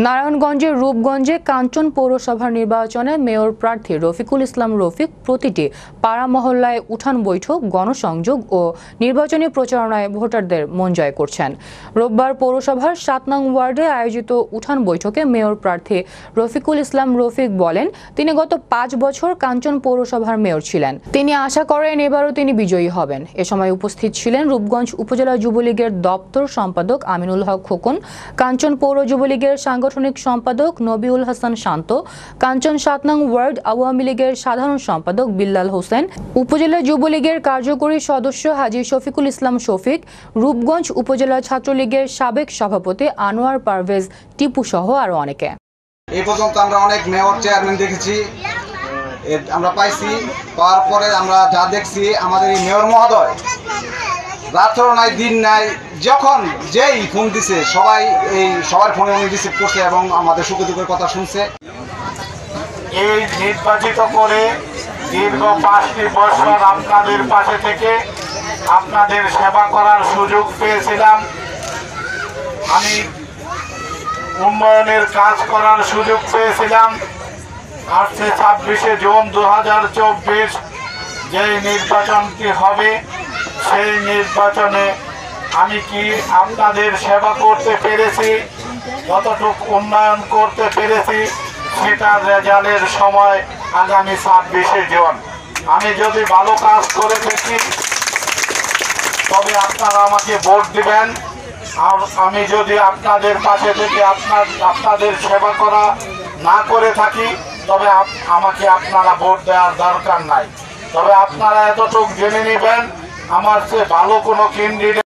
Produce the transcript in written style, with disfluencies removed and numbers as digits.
নারায়ণগঞ্জের রূপগঞ্জে কাঞ্চন পৌরসভার নির্বাচনে মেয়র প্রার্থী রফিকুল ইসলাম রফিক প্রতিটি পাড়া মহল্লায় উঠান বৈঠক, গণসংযোগ ও নির্বাচনী প্রচারণায় ভোটারদের মন জয় করছেন। রোববার পৌরসভার ৭ নং ওয়ার্ডে আয়োজিত উঠান বৈঠকে মেয়র প্রার্থী রফিকুল ইসলাম রফিক বলেন, তিনি গত ৫ বছর কাঞ্চন পৌরসভার মেয়র ছিলেন। তিনি আশা করেন এবারও তিনি বিজয়ী হবেন। এ সময় উপস্থিত ছিলেন রূপগঞ্জ উপজেলা যুবলীগের দপ্তর সম্পাদক আমিনুল হক খোকন, কাঞ্চন পৌর যুবলীগের সাংগঠনিক সম্পাদক নবিউল হাসান শান্ত, কাঞ্চন ৭ নং ওয়ার্ড আওয়ামী লীগের সাধারণ সম্পাদক বিল্লাল হোসেন, উপজেলা যুবলীগের কার্যকরী সদস্য হাজী শফিকুল ইসলাম শফিক, রূপগঞ্জ উপজেলা ছাত্রলীগের সাবেক সভাপতি আনোয়ার পারভেজ টিপু সহ আরো অনেকে। এই পর্যন্ত আমরা অনেক মেয়র চেয়ারম্যান দেখেছি, আমরা পাইছি। পাওয়ার পরে আমরা যা দেখছি, আমাদের এই মেয়র মহোদয় রাত্র নাই দিন নাই, যখন যেই ফোন দিছে সবার ফোনে উনি রিসিভ করছে এবং আমাদের সুখে দুঃখের কথা শুনছে। এই নির্বাচিত করে দীর্ঘ ৫টি বছর আপনাদের পাশে থেকে আপনাদের সেবা করার সুযোগ পেয়েছিলাম। আমি উন্নয়নের কাজ করার সুযোগ পেয়েছিলাম। আসছে ২৬শে জুন ২০২৪ যেই নির্বাচনটি হবে, সেই নির্বাচনে আমি কি আপনাদের সেবা করতে পেরেছি, কতটুকু উন্নয়ন করতে পেরেছি, সেটার রেজাল্টের সময় আগামী ২৬শে জুন। আমি যদি ভালো কাজ করে থাকি তবে আপনারা আমাকে ভোট দিবেন। আর আমি যদি আপনাদের পাশে থেকে আপনাদের সেবা করা না করে থাকি তবে আমাকে আপনারা ভোট দেওয়ার দরকার নাই। তবে আপনারা এতটুকু জেনে নেবেন, আমার চেয়ে ভালো কোনো ক্যান্ডিডেট